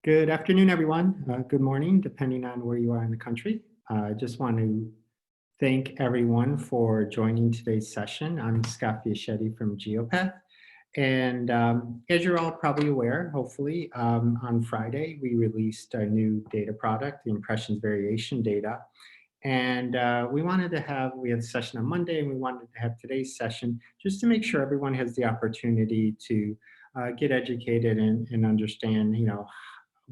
Good afternoon, everyone. Good morning, depending on where you are in the country. I just want to thank everyone for joining today's session. I'm Scott Fiaschetti from Geopath. And as you're all probably aware, hopefully, on Friday, we released a new data product, the impressions variation data. And we had a session on Monday, and we wanted to have today's session just to make sure everyone has the opportunity to get educated and understand,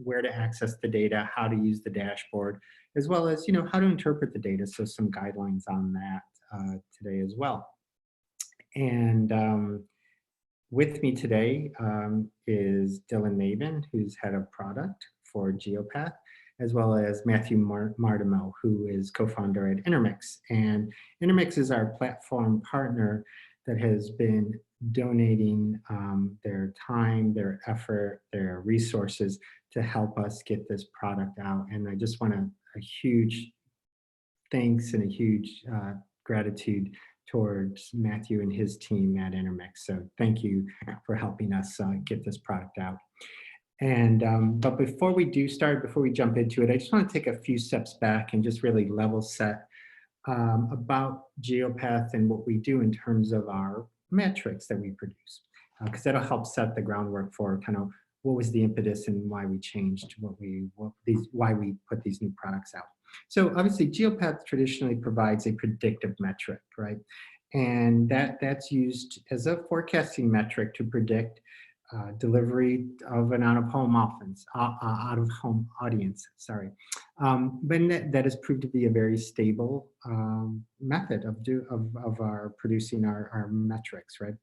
where to access the data, how to use the dashboard, as well as, how to interpret the data. So some guidelines on that today as well. And with me today is Dylan Mabin, who's head of product for Geopath, as well as Matthew Martimo, who is co-founder at Intermx. And Intermx is our platform partner that has been donating their time, their effort, their resources to help us get this product out. And I just want a huge thanks and a huge gratitude towards Matthew and his team at Intermx. So thank you for helping us get this product out. And but before we jump into it, I just want to take a few steps back and just really level set about Geopath and what we do in terms of our metrics that we produce, because that'll help set the groundwork for kind of what was the impetus and why we changed why we put these new products out. So obviously Geopath traditionally provides a predictive metric, right? And that's used as a forecasting metric to predict delivery of an out-of-home audience, sorry. But that has proved to be a very stable method of our producing our metrics, right?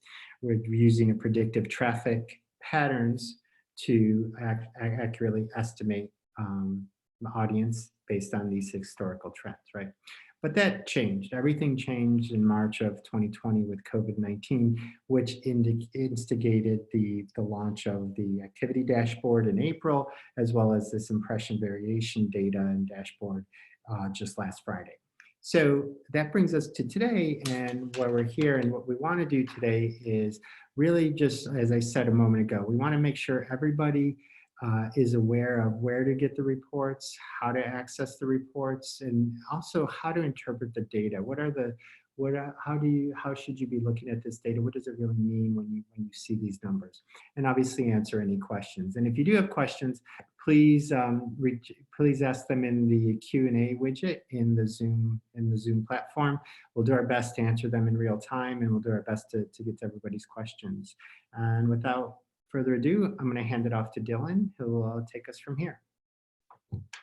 We're using a predictive traffic patterns to accurately estimate the audience based on these historical trends, right? But that changed. Everything changed in March of 2020 with COVID-19, which instigated the launch of the activity dashboard in April, as well as this impression variation data and dashboard just last Friday. So that brings us to today, and where we're here, and what we want to do today is really just, as I said a moment ago, we want to make sure everybody is aware of where to get the reports, how to access the reports, and also how to interpret the data. How should you be looking at this data? What does it really mean when you see these numbers? And obviously answer any questions. And if you do have questions, please ask them in the Q&A widget in the Zoom platform. We'll do our best to answer them in real time, and we'll do our best to get to everybody's questions. And without further ado, I'm going to hand it off to Dylan, who will take us from here.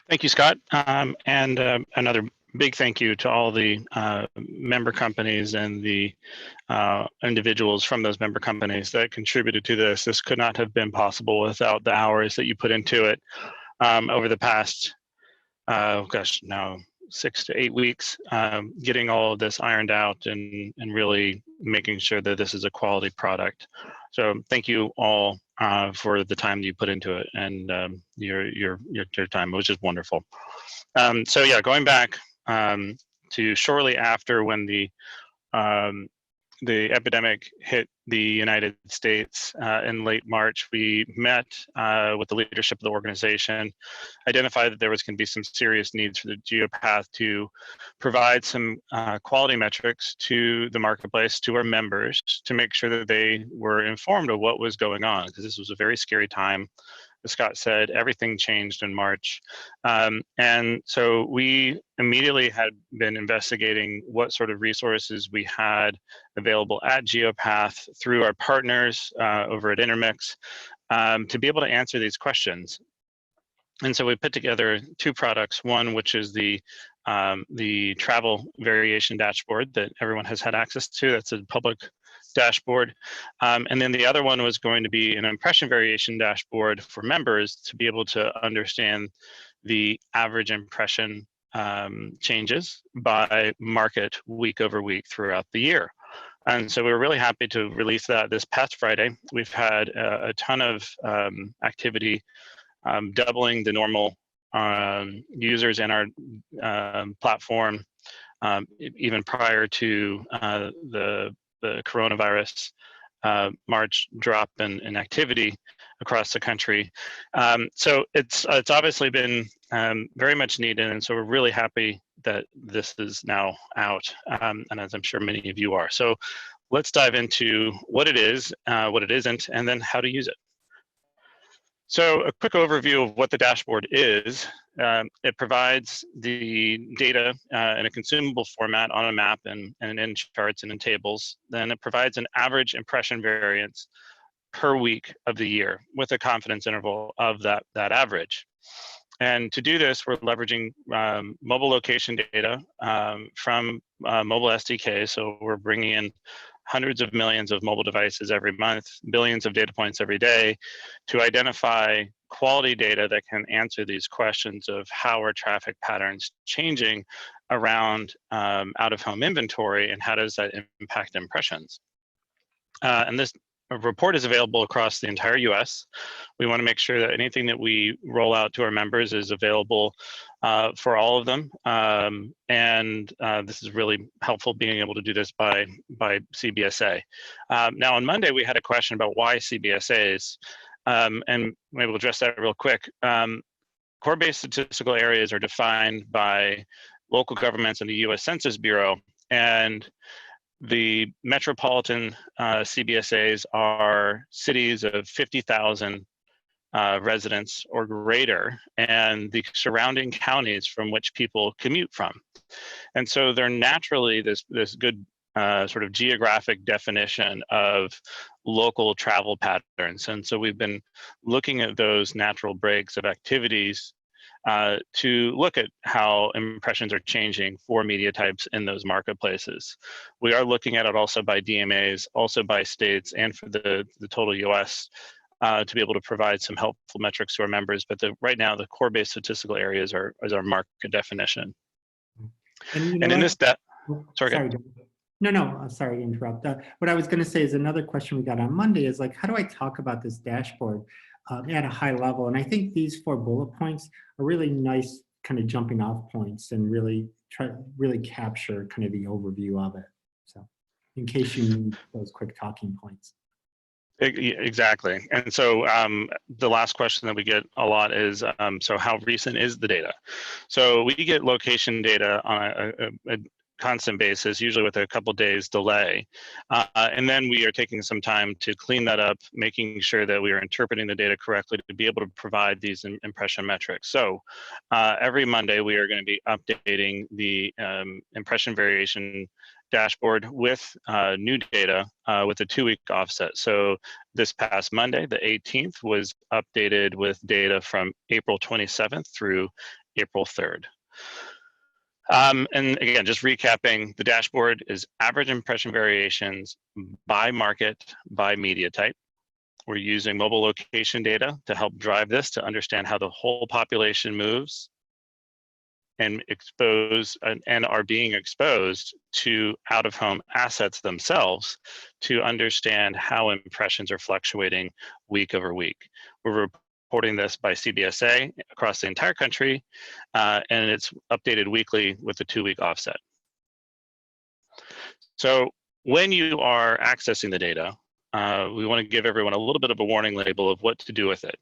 Thank you, Scott. And another big thank you to all the member companies and the individuals from those member companies that contributed to this. This could not have been possible without the hours that you put into it over the past, 6 to 8 weeks, getting all of this ironed out and really making sure that this is a quality product. So thank you all for the time that you put into it and your time. It was just wonderful. So yeah, going back to shortly after when the epidemic hit the United States in late March, we met with the leadership of the organization, identified that there was going to be some serious needs for the Geopath to provide some quality metrics to the marketplace, to our members, to make sure that they were informed of what was going on, because this was a very scary time. As Scott said, everything changed in March. And so we immediately had been investigating what sort of resources we had available at Geopath through our partners over at Intermx to be able to answer these questions. And so we put together two products, one which is the travel variation dashboard that everyone has had access to. That's a public dashboard. And then the other one was going to be an impression variation dashboard for members to be able to understand the average impression changes by market week over week throughout the year. And so we were really happy to release that this past Friday. We've had a ton of activity, doubling the normal users in our platform, even prior to the coronavirus March drop in activity. across the country. So it's obviously been very much needed, and so we're really happy that this is now out, and as I'm sure many of you are. So let's dive into what it is, what it isn't, and then how to use it. So a quick overview of what the dashboard is. It provides the data in a consumable format on a map and in charts and in tables. Then it provides an average impression variance per week of the year with a confidence interval of that average. And to do this, we're leveraging mobile location data from mobile SDK. So we're bringing in hundreds of millions of mobile devices every month, billions of data points every day to identify quality data that can answer these questions of how are traffic patterns changing around out-of-home inventory and how does that impact impressions. And this report is available across the entire US. We want to make sure that anything that we roll out to our members is available for all of them. This is really helpful being able to do this by CBSA. Now on Monday, we had a question about why CBSAs, and maybe we'll address that real quick. Core-based statistical areas are defined by local governments and the US Census Bureau, and the metropolitan CBSAs are cities of 50,000 residents or greater, and the surrounding counties from which people commute from. And so they're naturally this good sort of geographic definition of local travel patterns. And so we've been looking at those natural breaks of activities to look at how impressions are changing for media types in those marketplaces. We are looking at it also by DMAs, also by states, and for the total US to be able to provide some helpful metrics to our members. But right now, the core-based statistical areas is our market definition. And, in this sorry, no, sorry to interrupt. What I was going to say is another question we got on Monday is like, how do I talk about this dashboard at a high level? And I think these 4 bullet points are really nice kind of jumping off points and really capture kind of the overview of it. So in case you need those quick talking points. Exactly. And so the last question that we get a lot is, so how recent is the data? So we get location data on a constant basis, usually with a couple days delay. And then we are taking some time to clean that up, making sure that we are interpreting the data correctly to be able to provide these impression metrics. So every Monday, we are going to be updating the impression variation dashboard with new data with a 2-week offset. So this past Monday, the 18th, was updated with data from April 27th through April 3rd. And again, just recapping, the dashboard is average impression variations by market, by media type. We're using mobile location data to help drive this to understand how the whole population moves and are being exposed to out-of-home assets themselves to understand how impressions are fluctuating week over week. We're reporting this by CBSA across the entire country, and it's updated weekly with a 2-week offset. So when you are accessing the data, we want to give everyone a little bit of a warning label of what to do with it.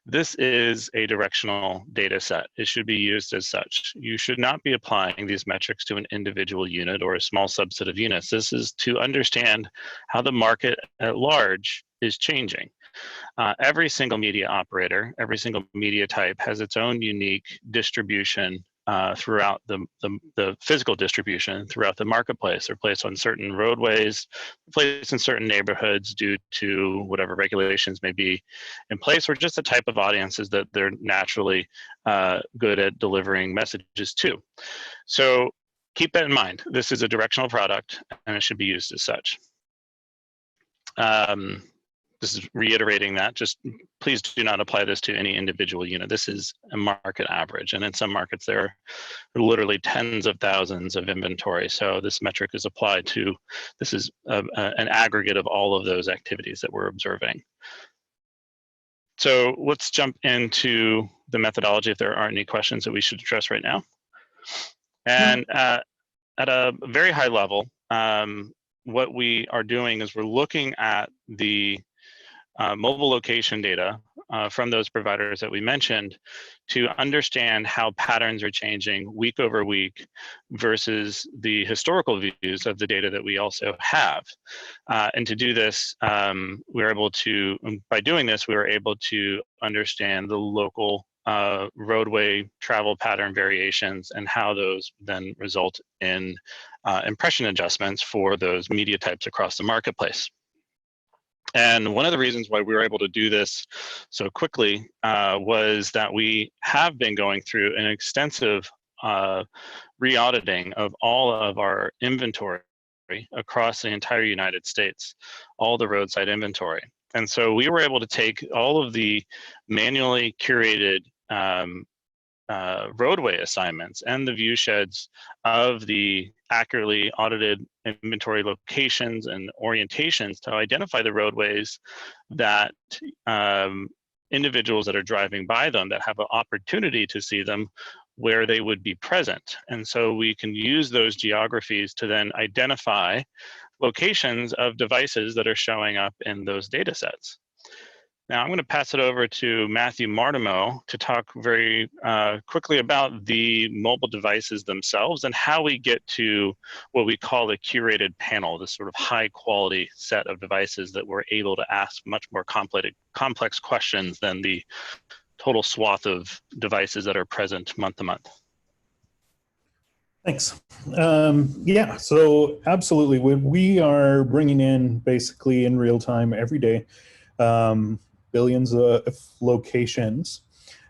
This is a directional data set. It should be used as such. You should not be applying these metrics to an individual unit or a small subset of units. This is to understand how the market at large is changing. Every single media operator, every single media type has its own unique distribution throughout the physical distribution throughout the marketplace. They're placed on certain roadways, placed in certain neighborhoods due to whatever regulations may be in place, or just the type of audiences that they're naturally good at delivering messages to. So keep that in mind. This is a directional product, and it should be used as such. This is reiterating that, just please do not apply this to any individual unit. This is a market average, and in some markets there are literally tens of thousands of inventory. So this metric is applied to, this is an aggregate of all of those activities that we're observing. So let's jump into the methodology if there aren't any questions that we should address right now. And at a very high level, what we are doing is we're looking at the mobile location data from those providers that we mentioned to understand how patterns are changing week over week versus the historical views of the data that we also have. And to do this, we were able to, by doing this, we were able to understand the local roadway travel pattern variations and how those then result in impression adjustments for those media types across the marketplace. And one of the reasons why we were able to do this so quickly was that we have been going through an extensive re-auditing of all of our inventory across the entire United States, all the roadside inventory. And so we were able to take all of the manually curated roadway assignments and the view sheds of the accurately audited inventory locations and orientations to identify the roadways that individuals that are driving by them that have an opportunity to see them where they would be present. And so we can use those geographies to then identify locations of devices that are showing up in those data sets. Now I'm going to pass it over to Matthew Martimo to talk very quickly about the mobile devices themselves and how we get to what we call the curated panel, this sort of high quality set of devices that we're able to ask much more complex questions than the total swath of devices that are present month to month. Thanks. Yeah, so absolutely. We are bringing in basically in real time every day billions of locations.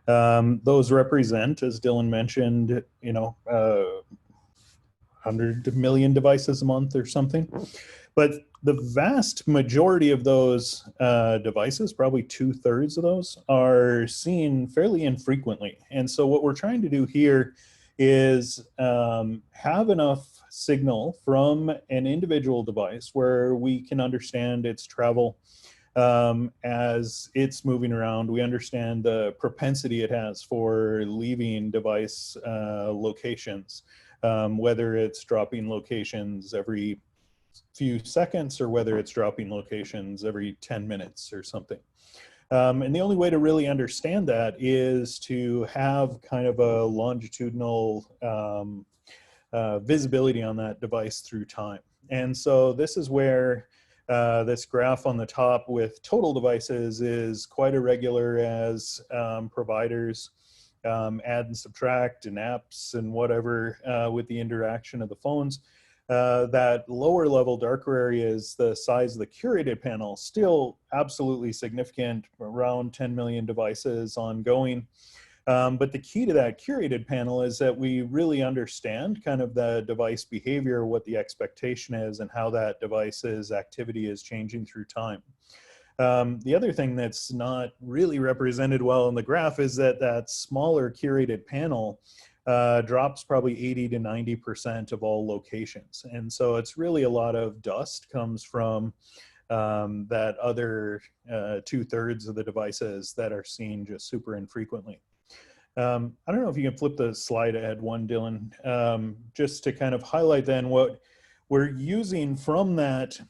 Those represent, as Dylan mentioned, 100 million devices a month or something. But the vast majority of those devices, probably 2/3 of those, are seen fairly infrequently. And so what we're trying to do here is have enough signal from an individual device where we can understand its travel as it's moving around. We understand the propensity it has for leaving device locations, whether it's dropping locations every few seconds or whether it's dropping locations every 10 minutes or something. And the only way to really understand that is to have kind of a longitudinal visibility on that device through time. And so this is where this graph on the top with total devices is quite irregular as providers add and subtract and apps and whatever with the interaction of the phones. That lower level darker area is the size of the curated panel, still absolutely significant, around 10 million devices ongoing. But the key to that curated panel is that we really understand kind of the device behavior, what the expectation is, and how that device's activity is changing through time. The other thing that's not really represented well in the graph is that that smaller curated panel drops probably 80 to 90% of all locations. And so it's really a lot of dust comes from that other 2/3 of the devices that are seen just super infrequently. I don't know if you can flip the slide ahead one, Dylan, just to kind of highlight then what we're using from that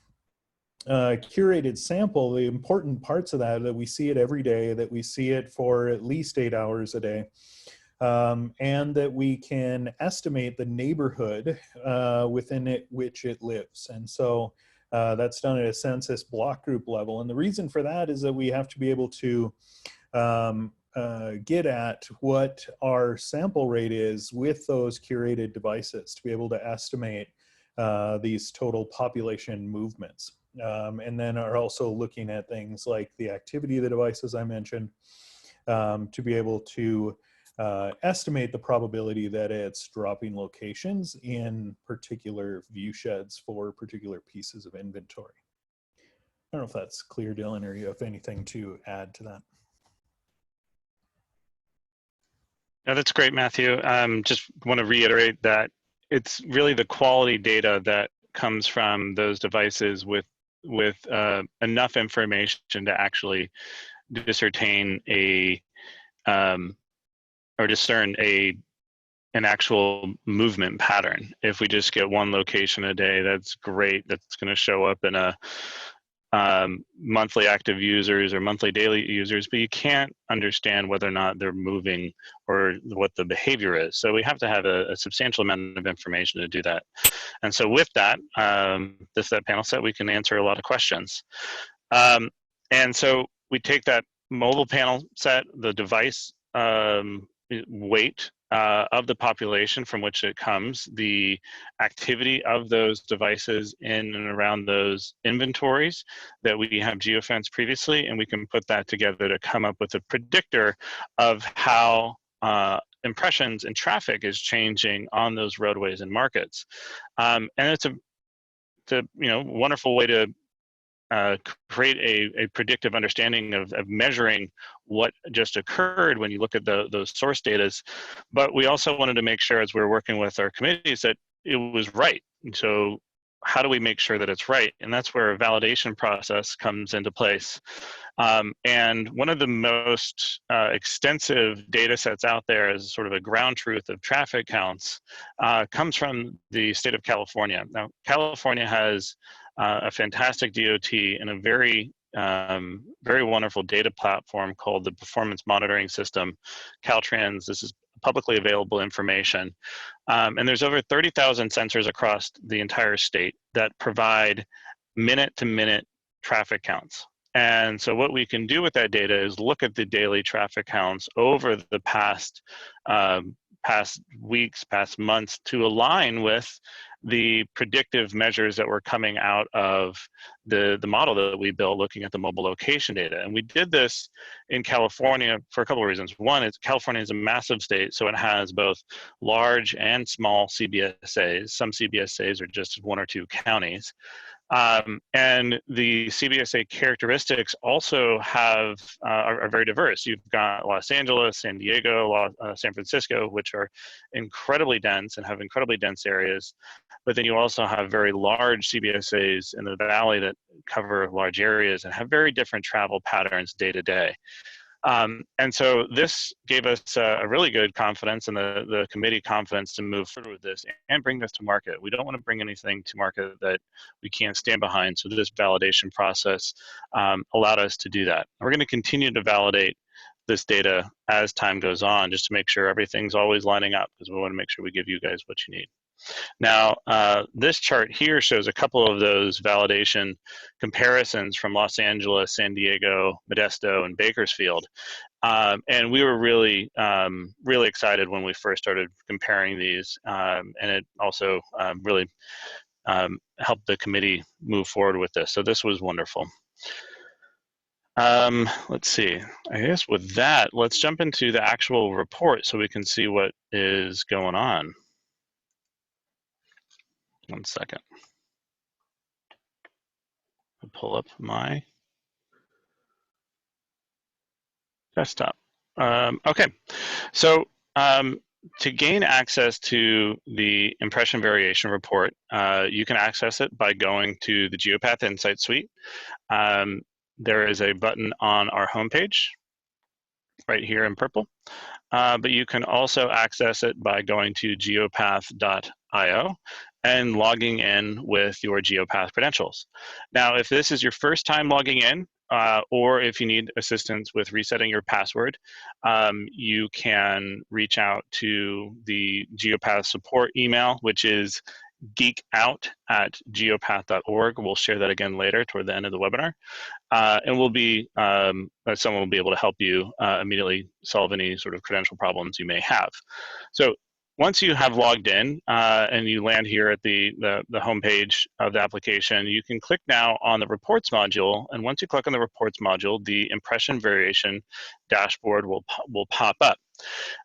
curated sample, the important parts of that we see it every day, that we see it for at least 8 hours a day, and that we can estimate the neighborhood within which it lives. And so that's done at a census block group level. And the reason for that is that we have to be able to get at what our sample rate is with those curated devices to be able to estimate these total population movements. And then are also looking at things like the activity of the devices I mentioned to be able to estimate the probability that it's dropping locations in particular view sheds for particular pieces of inventory. I don't know if that's clear, Dylan, or you have anything to add to that. Yeah, that's great, Matthew. Just want to reiterate that it's really the quality data that comes from those devices with enough information to actually discern an actual movement pattern. If we just get one location a day, that's great. That's going to show up in a monthly active users or monthly daily users, but you can't understand whether or not they're moving or what the behavior is. So we have to have a substantial amount of information to do that. And so with that, that panel set, we can answer a lot of questions. And so we take that mobile panel set, the device weight of the population from which it comes, the activity of those devices in and around those inventories that we have geofenced previously, and we can put that together to come up with a predictor of how impressions and traffic is changing on those roadways and markets. And it's a wonderful way to create a predictive understanding of measuring what just occurred when you look at those source data. But we also wanted to make sure, as we're working with our committees, that it was right. And so how do we make sure that it's right? And that's where a validation process comes into place. And one of the most extensive data sets out there as sort of a ground truth of traffic counts comes from the state of California. Now, California has a fantastic DOT and a very wonderful data platform called the Performance Monitoring System, Caltrans. This is publicly available information. And there's over 30,000 sensors across the entire state that provide minute-to-minute traffic counts. And so what we can do with that data is look at the daily traffic counts over the past weeks, past months, to align with the predictive measures that were coming out of the model that we built looking at the mobile location data. And we did this in California for a couple of reasons. One is California is a massive state, so it has both large and small CBSAs. Some CBSAs are just 1 or 2 counties. And the CBSA characteristics also are very diverse. You've got Los Angeles, San Diego, San Francisco, which are incredibly dense and have incredibly dense areas. But then you also have very large CBSAs in the valley that cover large areas and have very different travel patterns day to day. And so this gave us a really good confidence, and the committee confidence, to move forward with this and bring this to market. We don't want to bring anything to market that we can't stand behind. So this validation process allowed us to do that. We're going to continue to validate this data as time goes on, just to make sure everything's always lining up, because we want to make sure we give you guys what you need. Now, this chart here shows a couple of those validation comparisons from Los Angeles, San Diego, Modesto, and Bakersfield. And we were really excited when we first started comparing these. And it also really helped the committee move forward with this. So this was wonderful. Let's see, I guess with that, let's jump into the actual report so we can see what is going on. 1 second. I'll pull up my desktop. Okay, so to gain access to the impression variation report, you can access it by going to the Geopath Insight Suite. There is a button on our homepage right here in purple, but you can also access it by going to geopath.io and logging in with your Geopath credentials. Now, if this is your first time logging in, or if you need assistance with resetting your password, you can reach out to the Geopath support email, which is geekout@geopath.org. We'll share that again later toward the end of the webinar. And someone will be able to help you immediately solve any sort of credential problems you may have. So once you have logged in and you land here at the homepage of the application, you can click now on the reports module. And once you click on the reports module, the impression variation dashboard will pop up.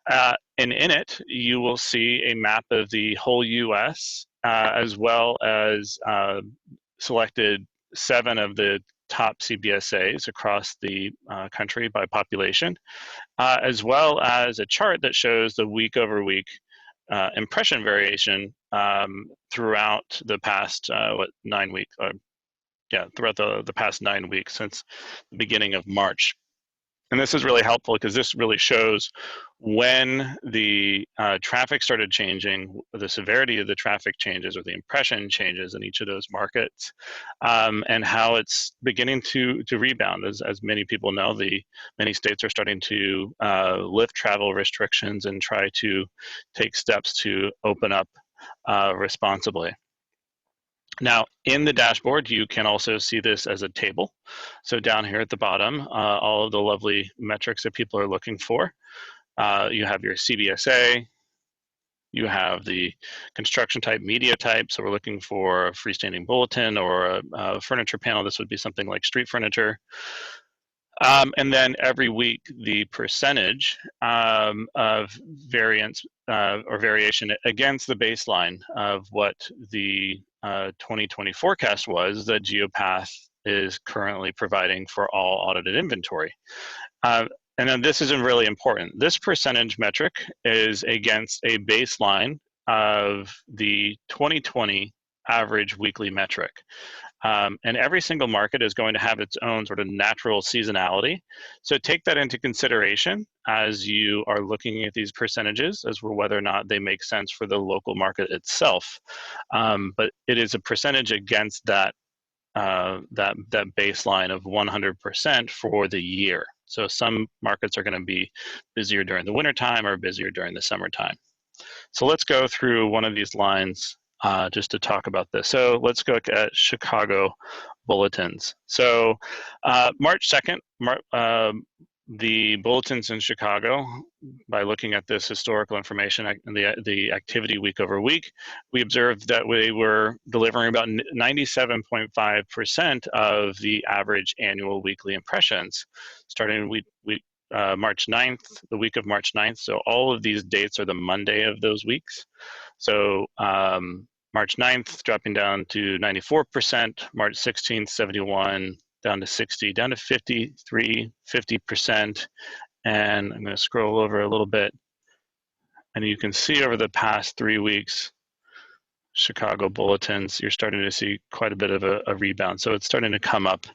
And in it, you will see a map of the whole US, as well as selected 7 of the top CBSAs across the country by population, as well as a chart that shows the week over week impression variation throughout the past 9 weeks, throughout the past 9 weeks since the beginning of March. And this is really helpful because this really shows when the traffic started changing, the severity of the traffic changes or the impression changes in each of those markets, and how it's beginning to rebound. As many people know, many states are starting to lift travel restrictions and try to take steps to open up responsibly. Now, in the dashboard, you can also see this as a table. So down here at the bottom, all of the lovely metrics that people are looking for. You have your CBSA, you have the construction type, media type. So we're looking for a freestanding bulletin or a furniture panel. This would be something like street furniture. And then every week, the percentage of variance or variation against the baseline of what the 2020 forecast was that Geopath is currently providing for all audited inventory. And then this is really important. This percentage metric is against a baseline of the 2020 average weekly metric. And every single market is going to have its own sort of natural seasonality. So take that into consideration as you are looking at these percentages as for whether or not they make sense for the local market itself. But it is a percentage against that baseline of 100% for the year. So some markets are going to be busier during the wintertime or busier during the summertime. So let's go through one of these lines just to talk about this. So let's go look at Chicago bulletins. So March 2nd, the bulletins in Chicago, by looking at this historical information and the activity week over week, we observed that we were delivering about 97.5% of the average annual weekly impressions, starting March 9th, the week of March 9th. So all of these dates are the Monday of those weeks. So March 9th dropping down to 94%, March 16th, 71, down to 60, down to 53, 50%. And I'm going to scroll over a little bit. And you can see over the past 3 weeks, Chicago bulletins, you're starting to see quite a bit of a rebound. So it's starting to come up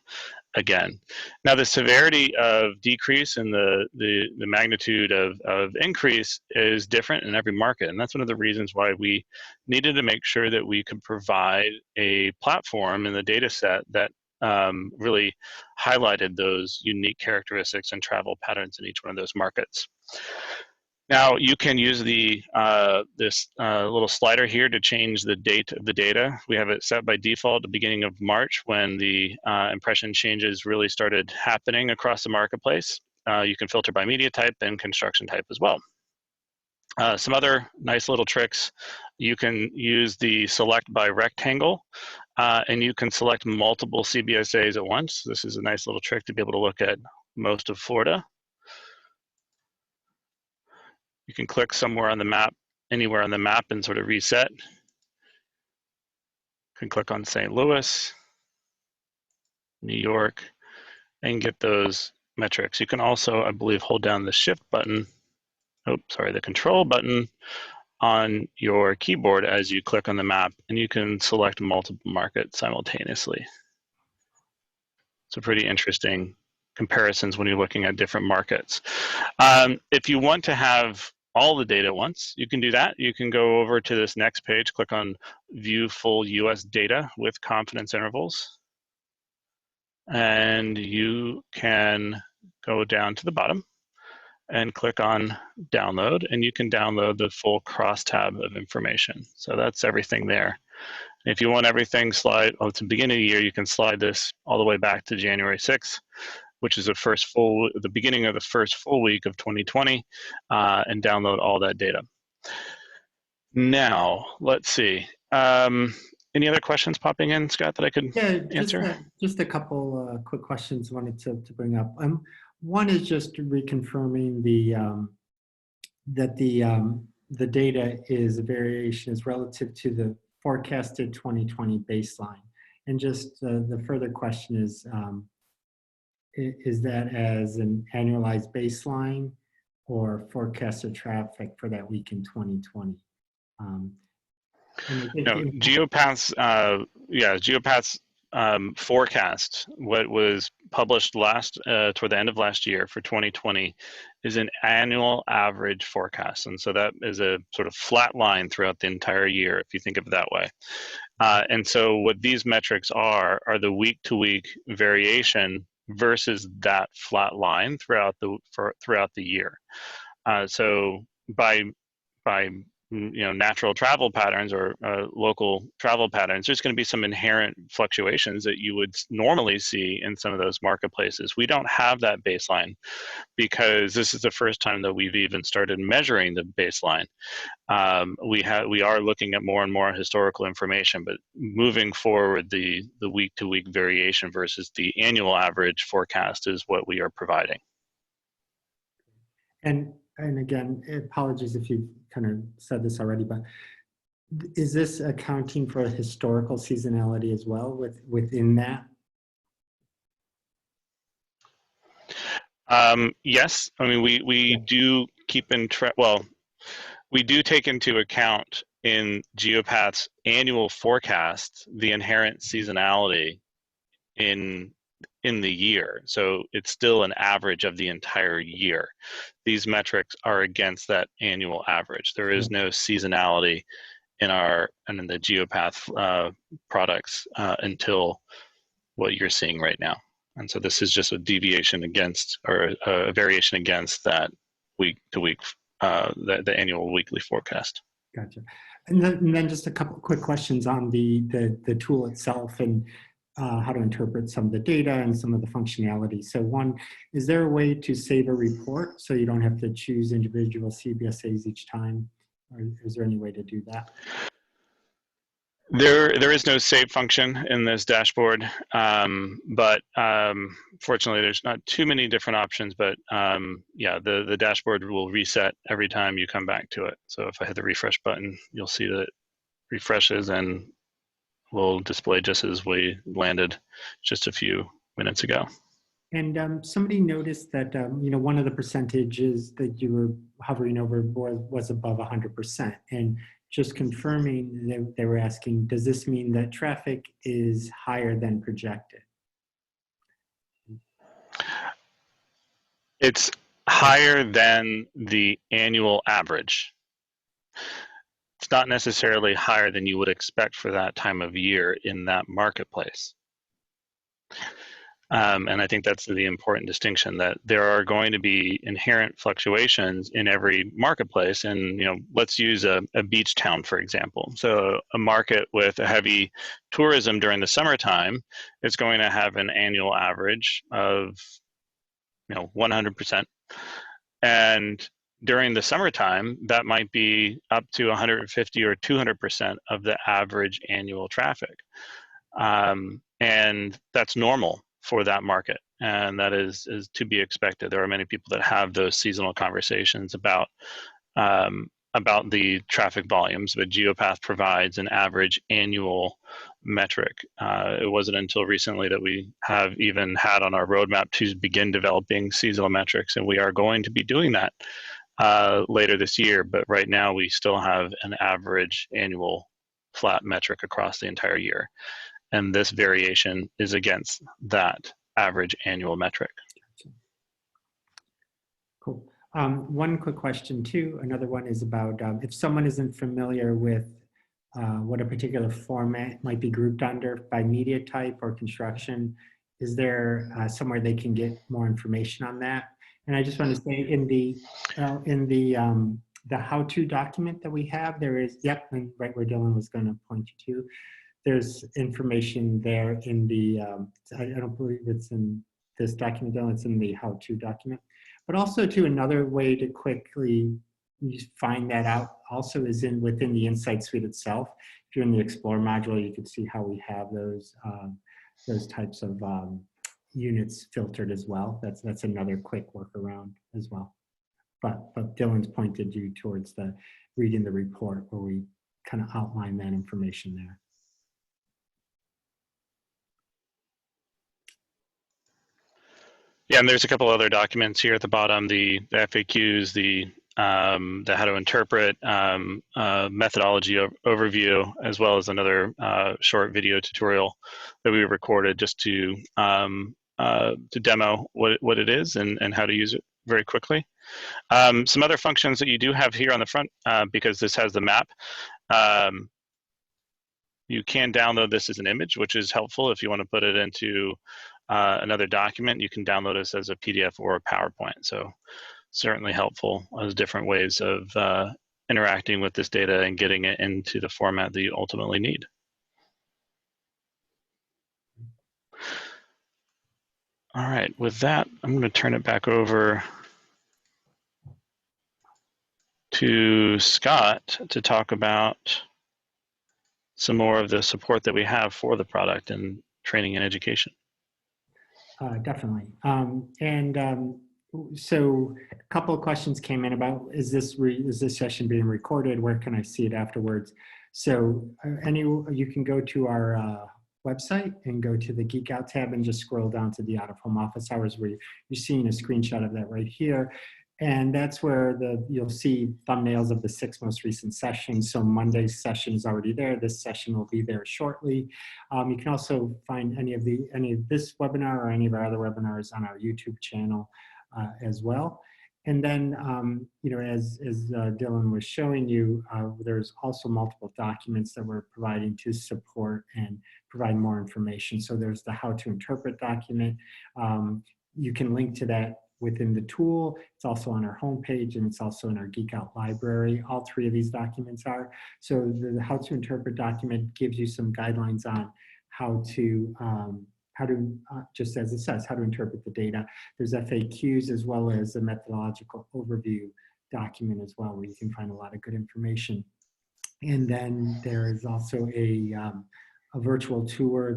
again. Now the severity of decrease and the magnitude of increase is different in every market. And that's one of the reasons why we needed to make sure that we could provide a platform in the data set that really highlighted those unique characteristics and travel patterns in each one of those markets. Now you can use this little slider here to change the date of the data. We have it set by default at the beginning of March when the impression changes really started happening across the marketplace. You can filter by media type and construction type as well. Some other nice little tricks. You can use the select by rectangle and you can select multiple CBSAs at once. This is a nice little trick to be able to look at most of Florida. You can click somewhere on the map, anywhere on the map, and sort of reset. You can click on St. Louis, New York, and get those metrics. You can also, I believe, hold down the Shift button, the Control button on your keyboard as you click on the map, and you can select multiple markets simultaneously. So pretty interesting comparisons when you're looking at different markets. If you want to have all the data at once, you can do that. You can go over to this next page, click on View Full US Data with Confidence Intervals. And you can go down to the bottom and click on Download, and you can download the full crosstab of information. So that's everything there. If you want everything it's the beginning of the year, you can slide this all the way back to January 6th. Which is the beginning of the first full week of 2020, and download all that data. Now, let's see. Any other questions popping in, Scott, that I could answer? Just a couple quick questions I wanted to bring up. One is just reconfirming that the data is a variation is relative to the forecasted 2020 baseline. And just the further question is that as an annualized baseline or forecasted traffic for that week in 2020? No, Geopath's forecast, what was published toward the end of last year for 2020, is an annual average forecast. And so that is a sort of flat line throughout the entire year, if you think of it that way. And so what these metrics are the week-to-week variation versus that flat line throughout the year. So by natural travel patterns or local travel patterns, there's going to be some inherent fluctuations that you would normally see in some of those marketplaces. We don't have that baseline because this is the first time that we've even started measuring the baseline. We are looking at more and more historical information, but moving forward, the week-to-week variation versus the annual average forecast is what we are providing. And again, apologies if you kind of said this already, but is this accounting for historical seasonality as well within that? Yes, I mean we do keep in track. Well, we do take into account in Geopath's annual forecast the inherent seasonality in the year. So it's still an average of the entire year. These metrics are against that annual average. There is no seasonality in the Geopath products until what you're seeing right now. And so this is just a deviation against, or a variation against that week to week, the annual weekly forecast. Gotcha. And then just a couple quick questions on the tool itself and how to interpret some of the data and some of the functionality. So one, is there a way to save a report so you don't have to choose individual CBSAs each time? Or is there any way to do that? There is no save function in this dashboard, but fortunately there's not too many different options, but yeah, the dashboard will reset every time you come back to it. So if I hit the refresh button, you'll see that it refreshes and will display just as we landed just a few minutes ago. And somebody noticed that one of the percentages that you were hovering over was above 100%. And just confirming, they were asking, does this mean that traffic is higher than projected? It's higher than the annual average. It's not necessarily higher than you would expect for that time of year in that marketplace. And I think that's the important distinction, that there are going to be inherent fluctuations in every marketplace. And let's use a beach town, for example. So a market with a heavy tourism during the summertime is going to have an annual average of 100%. And during the summertime, that might be up to 150 or 200% of the average annual traffic. And that's normal for that market, and that is to be expected. There are many people that have those seasonal conversations about the traffic volumes, but Geopath provides an average annual metric. It wasn't until recently that we have even had on our roadmap to begin developing seasonal metrics, and we are going to be doing that later this year. But right now, we still have an average annual flat metric across the entire year. And this variation is against that average annual metric. Cool. One quick question too. Another one is about if someone isn't familiar with what a particular format might be grouped under by media type or construction, is there somewhere they can get more information on that? And I just want to say in the how-to document that we have, there is, yep, and right where Dylan was going to point you to, there's information there in the, I don't believe it's in this document, Dylan, it's in the how-to document. But also too, another way to quickly find that out also is within the Insight Suite itself. If you're in the Explore module, you can see how we have those types of units filtered as well. That's another quick workaround as well. But Dylan's pointed you towards reading the report where we kind of outline that information there. Yeah, and there's a couple other documents here at the bottom, the FAQs, the the how to interpret methodology overview, as well as another short video tutorial that we recorded just to demo what it is and how to use it very quickly. Some other functions that you do have here on the front, because this has the map. You can download this as an image, which is helpful if you want to put it into another document. You can download this as a PDF or a PowerPoint. So certainly helpful as different ways of interacting with this data and getting it into the format that you ultimately need. All right, with that, I'm going to turn it back over to Scott to talk about some more of the support that we have for the product in training and education. Definitely. So a couple of questions came in about, is this session being recorded? Where can I see it afterwards? So you can go to our website and go to the Geek Out tab and just scroll down to the Out of Home Office Hours, where you're seeing a screenshot of that right here. And that's where you'll see thumbnails of the 6 most recent sessions. So Monday's session is already there. This session will be there shortly. You can also find any of this webinar or any of our other webinars on our YouTube channel as well. And then, as Dylan was showing you, there's also multiple documents that we're providing to support and provide more information. So there's the How to Interpret document. You can link to that within the tool. It's also on our homepage, and it's also in our Geek Out library. All 3 of these documents are. So the How to Interpret document gives you some guidelines on how to just as it says, how to interpret the data. There's FAQs as well as a methodological overview document as well, where you can find a lot of good information. And then there is also a virtual tutorial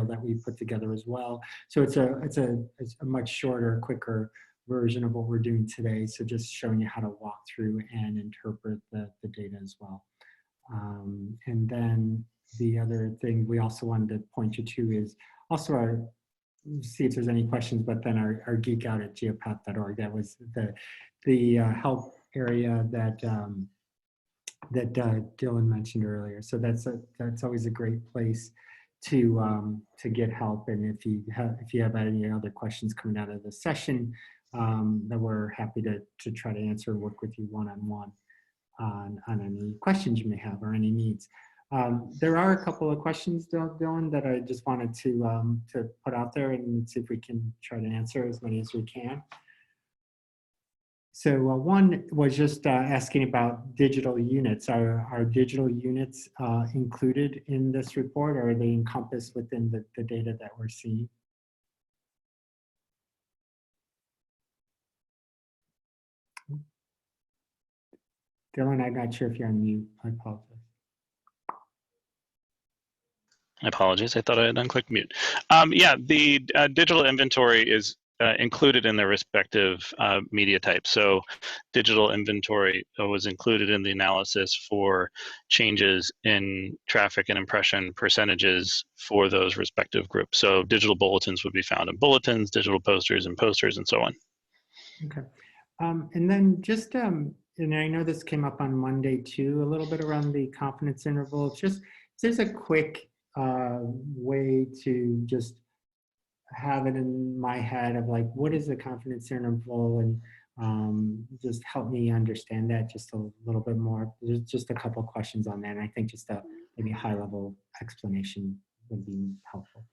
that we put together as well. So it's a much shorter, quicker version of what we're doing today. So just showing you how to walk through and interpret the data as well. And then the other thing we also wanted to point you to is also see if there's any questions, but then our Geek Out at geopath.org. That was the help area that Dylan mentioned earlier. So that's always a great place to get help. And if you have any other questions coming out of the session, then we're happy to try to answer and work with you one-on-one on any questions you may have or any needs. There are a couple of questions, Dylan, that I just wanted to put out there and see if we can try to answer as many as we can. So one was just asking about digital units. Are digital units included in this report, or are they encompassed within the data that we're seeing? Dylan, I'm not sure if you're on mute. I apologize. Apologies, I thought I had unclicked mute. Yeah, the digital inventory is included in their respective media types. So digital inventory was included in the analysis for changes in traffic and impression percentages for those respective groups. So digital bulletins would be found in bulletins, digital posters and posters, and so on. Okay. And then just, and I know this came up on Monday too, a little bit around the confidence interval. Just, there's a quick way to just have it in my head of like, what is the confidence interval, and just help me understand that just a little bit more. There's just a couple of questions on that, and I think just maybe a high-level explanation would be helpful.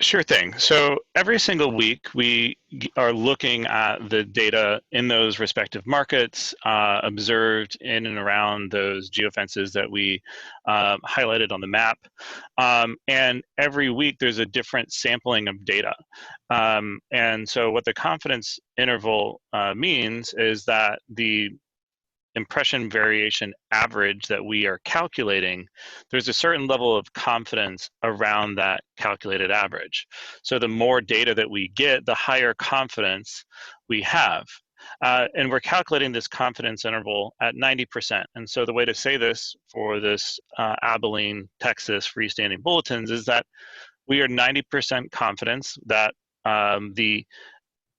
Sure thing. So every single week, we are looking at the data in those respective markets, observed in and around those geofences that we highlighted on the map. And every week, there's a different sampling of data. And so what the confidence interval means is that the impression variation average that we are calculating, there's a certain level of confidence around that calculated average. So the more data that we get, the higher confidence we have. And we're calculating this confidence interval at 90%. And so the way to say this for this Abilene, Texas freestanding bulletins is that we are 90% confidence that the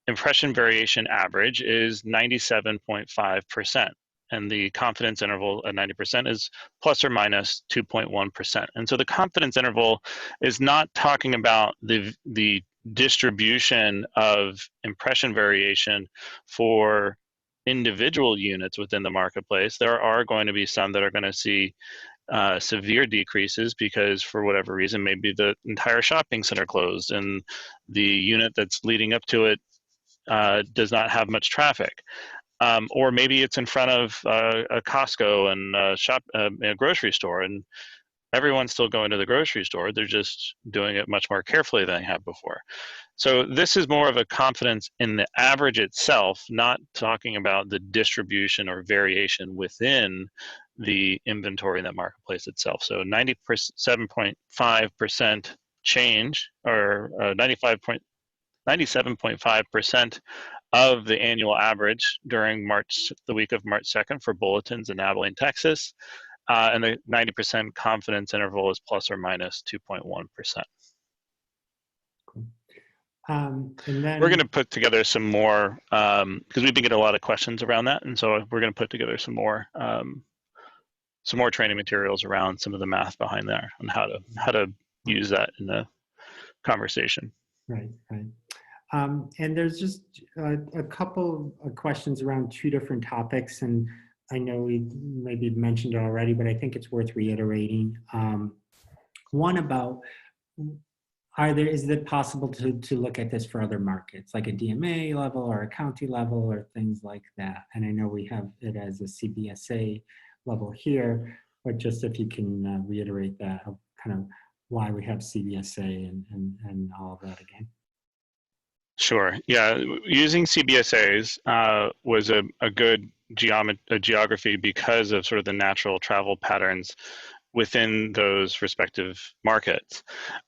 impression variation average is 97.5%. And the confidence interval at 90% is plus or minus 2.1%. And so the confidence interval is not talking about the distribution of impression variation for individual units within the marketplace. There are going to be some that are going to see severe decreases because for whatever reason, maybe the entire shopping center closed and the unit that's leading up to it does not have much traffic. Or maybe it's in front of a Costco and a grocery store, and everyone's still going to the grocery store. They're just doing it much more carefully than they have before. So this is more of a confidence in the average itself, not talking about the distribution or variation within the inventory in that marketplace itself. So 97.5% change, or 97.5% of the annual average during the week of March 2nd for bulletins in Abilene, Texas. And the 90% confidence interval is plus or minus 2.1%. And then we're going to put together some more, because we've been getting a lot of questions around that. And so we're going to put together some more training materials around some of the math behind there and how to use that in the conversation. Right. And there's just a couple of questions around two different topics, and I know we maybe mentioned it already, but I think it's worth reiterating. One about, is it possible to look at this for other markets, like a DMA level or a county level or things like that? And I know we have it as a CBSA level here, but just if you can reiterate that, kind of why we have CBSA and all of that again. Sure. Yeah, using CBSAs was a good geography because of sort of the natural travel patterns within those respective markets.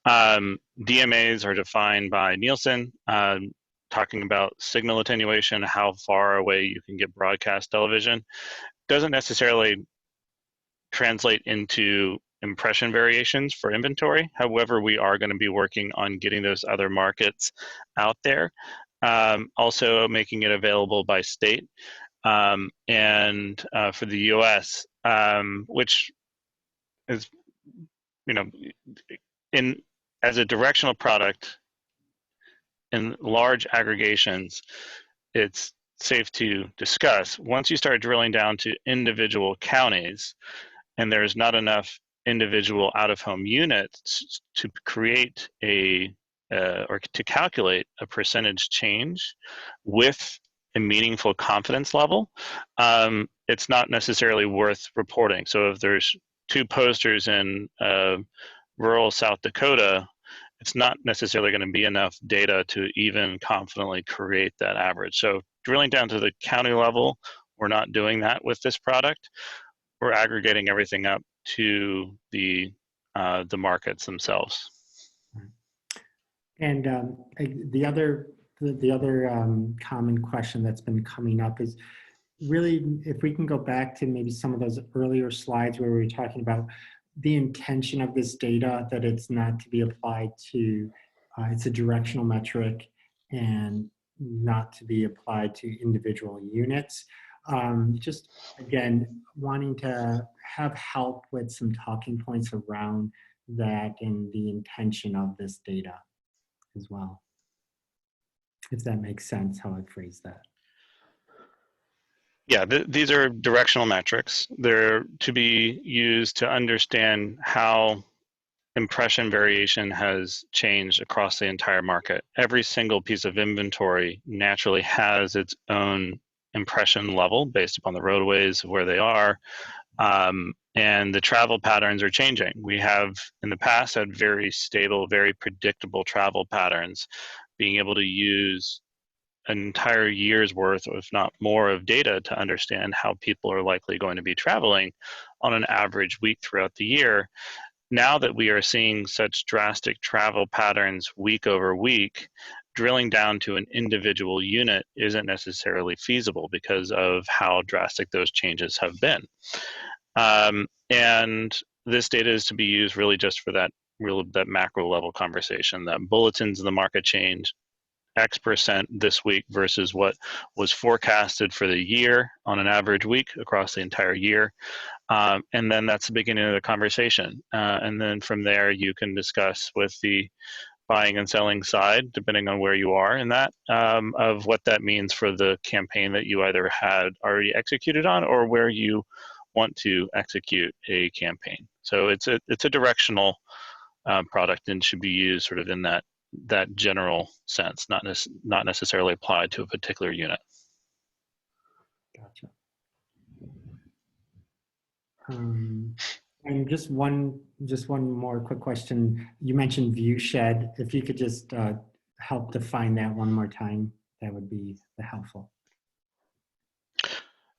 DMAs are defined by Nielsen, talking about signal attenuation, how far away you can get broadcast television. Doesn't necessarily translate into impression variations for inventory. However, we are going to be working on getting those other markets out there. Also making it available by state. And for the US, which is, as a directional product in large aggregations, it's safe to discuss. Once you start drilling down to individual counties, and there's not enough individual out-of-home units to create or to calculate a percentage change with a meaningful confidence level, it's not necessarily worth reporting. So if there's 2 posters in rural South Dakota, it's not necessarily going to be enough data to even confidently create that average. So drilling down to the county level, we're not doing that with this product. We're aggregating everything up to the markets themselves. And the other common question that's been coming up is really, if we can go back to maybe some of those earlier slides where we were talking about the intention of this data, that it's not to be applied to, it's a directional metric and not to be applied to individual units. Just again, wanting to have help with some talking points around that and the intention of this data as well, if that makes sense how I phrase that. Yeah, these are directional metrics. They're to be used to understand how impression variation has changed across the entire market. Every single piece of inventory naturally has its own impression level based upon the roadways, where they are, and the travel patterns are changing. We have in the past had very stable, very predictable travel patterns. Being able to use an entire year's worth, if not more, of data to understand how people are likely going to be traveling on an average week throughout the year. Now that we are seeing such drastic travel patterns week over week, drilling down to an individual unit isn't necessarily feasible because of how drastic those changes have been. And this data is to be used really just for that macro level conversation, that bulletins in the market change, X% this week versus what was forecasted for the year on an average week across the entire year. And then that's the beginning of the conversation. And then from there, you can discuss with the buying and selling side, depending on where you are in that, of what that means for the campaign that you either had already executed on or where you want to execute a campaign. So it's a directional product and should be used sort of in that general sense, not necessarily applied to a particular unit. Gotcha. And just one more quick question. You mentioned viewshed. If you could just help define that one more time, that would be helpful.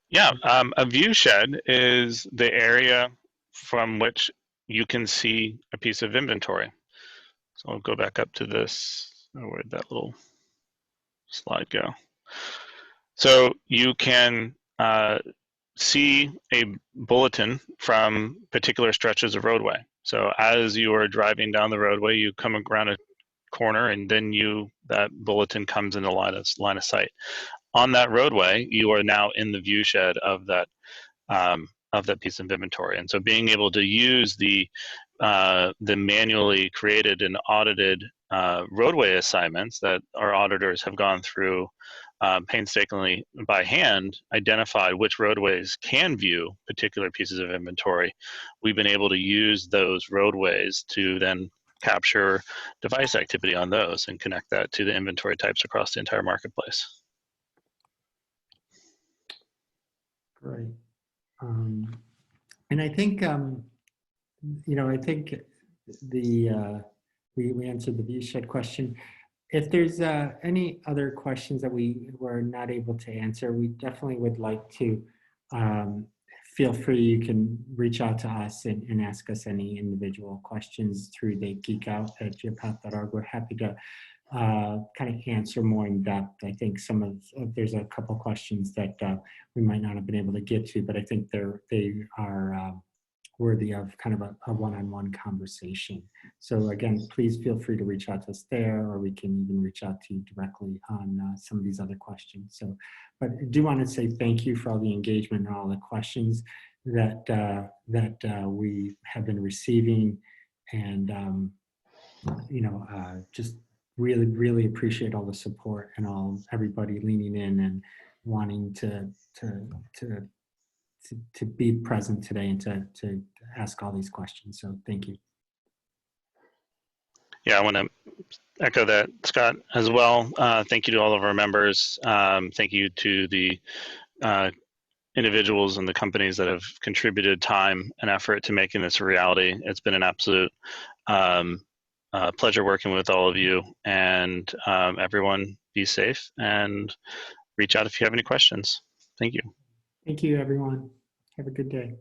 Yeah, a viewshed is the area from which you can see a piece of inventory. So I'll go back up to this. Oh, where'd that little slide go? So you can see a bulletin from particular stretches of roadway. So as you are driving down the roadway, you come around a corner and then that bulletin comes into line of sight. On that roadway, you are now in the viewshed of that piece of inventory. And so being able to use the manually created and audited roadway assignments that our auditors have gone through painstakingly by hand, identified which roadways can view particular pieces of inventory. We've been able to use those roadways to then capture device activity on those and connect that to the inventory types across the entire marketplace. Great. And I think, I think we answered the viewshed question. If there's any other questions that we were not able to answer, we definitely would like to feel free. You can reach out to us and ask us any individual questions through the geekout@geopath.org. We're happy to kind of answer more in depth. I think there's a couple questions that we might not have been able to get to, but I think they are worthy of kind of a one-on-one conversation. So again, please feel free to reach out to us there, or we can even reach out to you directly on some of these other questions. So, but I do want to say thank you for all the engagement and all the questions that we have been receiving, and just really appreciate all the support and everybody leaning in and wanting to be present today and to ask all these questions. So thank you. Yeah, I want to echo that, Scott, as well. Thank you to all of our members. Thank you to the individuals and the companies that have contributed time and effort to making this a reality. It's been an absolute pleasure working with all of you, and everyone be safe and reach out if you have any questions. Thank you. Thank you, everyone. Have a good day.